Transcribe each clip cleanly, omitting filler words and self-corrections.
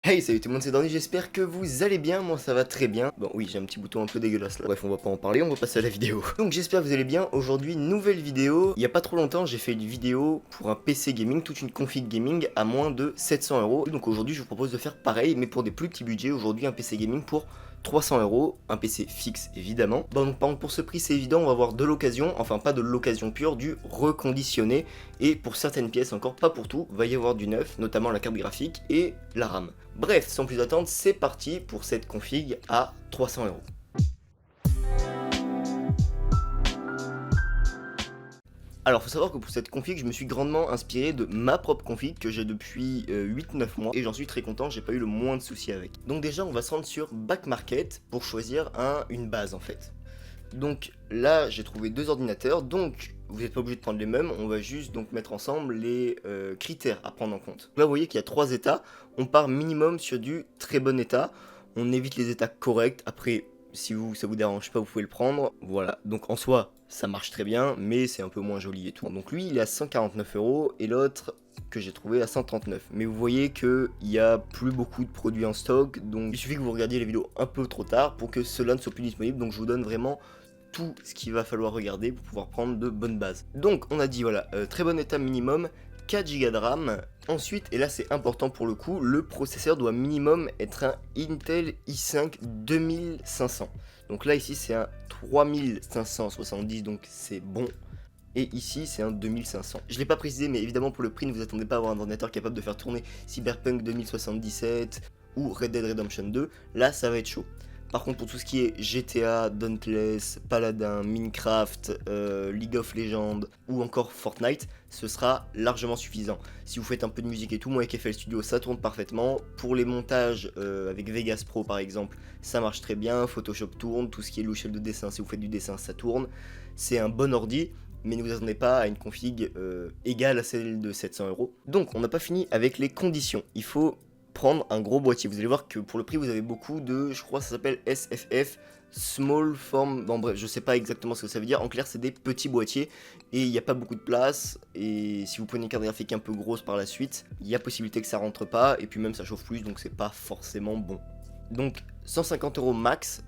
Hey, salut tout le monde, c'est Dorny, j'espère que vous allez bien, moi ça va très bien. Bon oui, j'ai un petit bouton un peu dégueulasse là. Bref, on va pas en parler, on va passer à la vidéo. Donc j'espère que vous allez bien, aujourd'hui nouvelle vidéo. Il y a pas trop longtemps, j'ai fait une vidéo pour un PC gaming, toute une config gaming à moins de 700 €. Donc aujourd'hui, je vous propose de faire pareil, mais pour des plus petits budgets. Aujourd'hui, un PC gaming pour 300 €, un PC fixe évidemment. Bon, donc par contre pour ce prix c'est évident, on va avoir de l'occasion, enfin pas de l'occasion pure, du reconditionné, et pour certaines pièces, encore pas pour tout, va y avoir du neuf, notamment la carte graphique et la RAM. Bref, sans plus attendre, c'est parti pour cette config à 300 €. Alors, faut savoir que pour cette config, je me suis grandement inspiré de ma propre config que j'ai depuis 8-9 mois et j'en suis très content, j'ai pas eu le moins de soucis avec. Donc déjà, on va se rendre sur Back Market pour choisir une base en fait. Donc là, j'ai trouvé deux ordinateurs, donc vous n'êtes pas obligé de prendre les mêmes, on va juste donc mettre ensemble les critères à prendre en compte. Là, vous voyez qu'il y a trois états, on part minimum sur du très bon état, on évite les états corrects, après si ça vous dérange pas, vous pouvez le prendre, voilà. Donc en soi, ça marche très bien, mais c'est un peu moins joli et tout. Donc lui, il est à 149 € et l'autre que j'ai trouvé à 139. Mais vous voyez qu'il y a plus beaucoup de produits en stock, donc il suffit que vous regardiez les vidéos un peu trop tard pour que cela ne soit plus disponible. Donc je vous donne vraiment tout ce qu'il va falloir regarder pour pouvoir prendre de bonnes bases. Donc on a dit voilà, très bon état minimum, 4 Go de RAM. Ensuite, et là c'est important pour le coup, le processeur doit minimum être un Intel i5 2500. Donc là ici c'est un 3570, donc c'est bon. Et ici c'est un 2500. Je l'ai pas précisé, mais évidemment pour le prix, ne vous attendez pas à avoir un ordinateur capable de faire tourner Cyberpunk 2077 ou Red Dead Redemption 2. Là ça va être chaud. Par contre, pour tout ce qui est GTA, Dauntless, Paladin, Minecraft, League of Legends ou encore Fortnite, ce sera largement suffisant. Si vous faites un peu de musique et tout, moi avec FL Studio ça tourne parfaitement. Pour les montages avec Vegas Pro par exemple, ça marche très bien. Photoshop tourne, tout ce qui est logiciel de dessin, si vous faites du dessin, ça tourne. C'est un bon ordi, mais ne vous attendez pas à une config égale à celle de 700 €. Donc on n'a pas fini avec les conditions. Il faut prendre un gros boîtier. Vous allez voir que pour le prix, vous avez beaucoup de, je crois, ça s'appelle SFF, Small Form. Bon, bref, je sais pas exactement ce que ça veut dire. En clair, c'est des petits boîtiers et il n'y a pas beaucoup de place. Et si vous prenez une carte graphique un peu grosse par la suite, il y a possibilité que ça rentre pas. Et puis même, ça chauffe plus, donc c'est pas forcément bon. Donc 150 € max.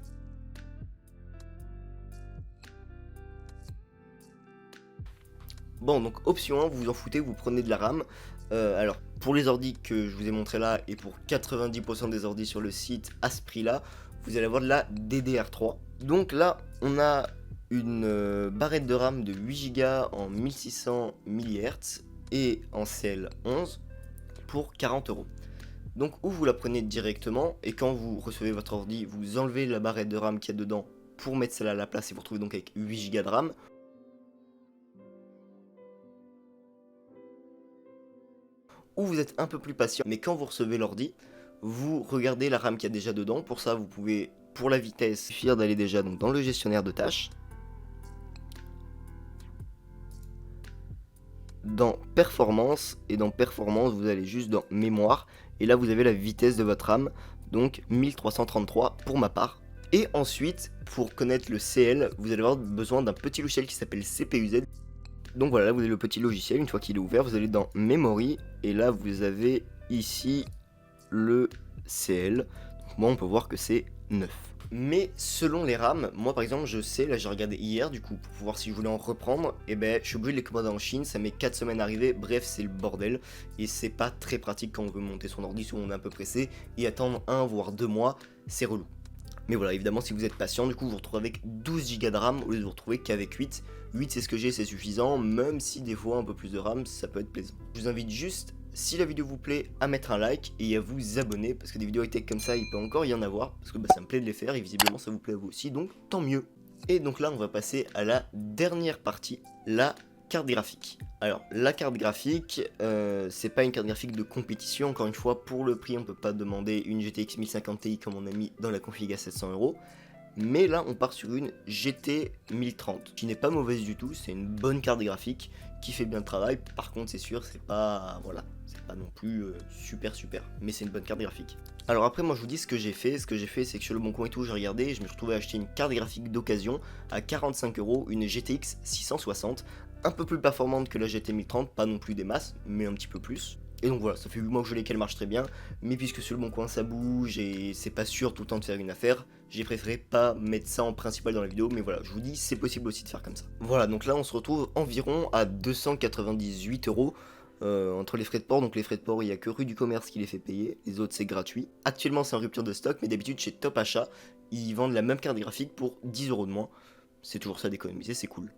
Bon, donc option 1, vous vous en foutez, vous prenez de la RAM. Alors, pour les ordis que je vous ai montré là, et pour 90% des ordis sur le site à ce prix-là, vous allez avoir de la DDR3. Donc là, on a une barrette de RAM de 8 Go en 1600 MHz et en CL11 pour 40 €. Donc, ou vous la prenez directement, et quand vous recevez votre ordi, vous enlevez la barrette de RAM qu'il y a dedans pour mettre celle à la place, et vous retrouvez donc avec 8 Go de RAM. Ou vous êtes un peu plus patient, mais quand vous recevez l'ordi, vous regardez la RAM qu'il y a déjà dedans. Pour ça, vous pouvez, pour la vitesse, suffire d'aller déjà donc dans le gestionnaire de tâches, dans performance, et dans performance, vous allez juste dans mémoire, et là vous avez la vitesse de votre RAM, donc 1333 pour ma part. Et ensuite, pour connaître le CL, vous allez avoir besoin d'un petit logiciel qui s'appelle CPUZ. Donc voilà, là vous avez le petit logiciel, une fois qu'il est ouvert, vous allez dans Memory, et là vous avez ici le CL. Donc moi on peut voir que c'est 9. Mais selon les RAM, moi par exemple je sais, là j'ai regardé hier du coup pour voir si je voulais en reprendre, et ben je suis obligé de les commander en Chine, ça met 4 semaines à arriver, bref c'est le bordel, et c'est pas très pratique quand on veut monter son ordi, souvent on est un peu pressé, et attendre 1 voire 2 mois, c'est relou. Mais voilà, évidemment, si vous êtes patient, du coup, vous vous retrouvez avec 12 Go de RAM au lieu de vous retrouver qu'avec 8. 8, c'est ce que j'ai, c'est suffisant, même si des fois, un peu plus de RAM, ça peut être plaisant. Je vous invite juste, si la vidéo vous plaît, à mettre un like et à vous abonner, parce que des vidéos high-tech comme ça, il peut encore y en avoir, parce que ça me plaît de les faire, et visiblement, ça vous plaît à vous aussi, donc tant mieux. Et donc là, on va passer à la dernière partie, la carte graphique. Alors, la carte graphique, c'est pas une carte graphique de compétition, encore une fois, pour le prix, on peut pas demander une GTX 1050 Ti comme on a mis dans la config à 700 €. Mais là, on part sur une GT 1030, qui n'est pas mauvaise du tout, c'est une bonne carte graphique, qui fait bien le travail. Par contre, c'est sûr, c'est pas, voilà, c'est pas non plus super, mais c'est une bonne carte graphique. Alors après, moi je vous dis ce que j'ai fait, c'est que sur le bon coin et tout, j'ai regardé, et je me suis retrouvé à acheter une carte graphique d'occasion à 45 €, une GTX 660, un peu plus performante que la GT 1030, pas non plus des masses, mais un petit peu plus. Et donc voilà, ça fait 8 mois que je l'ai qu'elle marche très bien, mais puisque sur le bon coin ça bouge et c'est pas sûr tout le temps de faire une affaire, j'ai préféré pas mettre ça en principal dans la vidéo, mais voilà, je vous dis, c'est possible aussi de faire comme ça. Voilà, donc là on se retrouve environ à 298 euros entre les frais de port. Donc les frais de port, il n'y a que Rue du Commerce qui les fait payer, les autres c'est gratuit. Actuellement c'est en rupture de stock, mais d'habitude chez Top Achat, ils vendent la même carte graphique pour 10 euros de moins. C'est toujours ça d'économiser, c'est cool.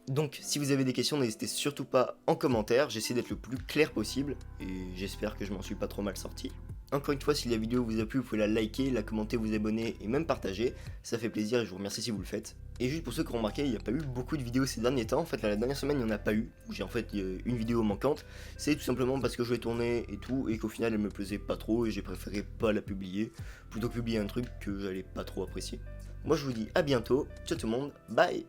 Donc, si vous avez des questions, n'hésitez surtout pas en commentaire, j'essaie d'être le plus clair possible, et j'espère que je m'en suis pas trop mal sorti. Encore une fois, si la vidéo vous a plu, vous pouvez la liker, la commenter, vous abonner et même partager, ça fait plaisir et je vous remercie si vous le faites. Et juste pour ceux qui ont remarqué, il n'y a pas eu beaucoup de vidéos ces derniers temps, en fait la dernière semaine il n'y en a pas eu, où j'ai en fait une vidéo manquante, c'est tout simplement parce que je l'ai tournée et tout, et qu'au final elle me plaisait pas trop et j'ai préféré pas la publier, plutôt que publier un truc que j'allais pas trop apprécier. Moi je vous dis à bientôt, ciao tout le monde, bye.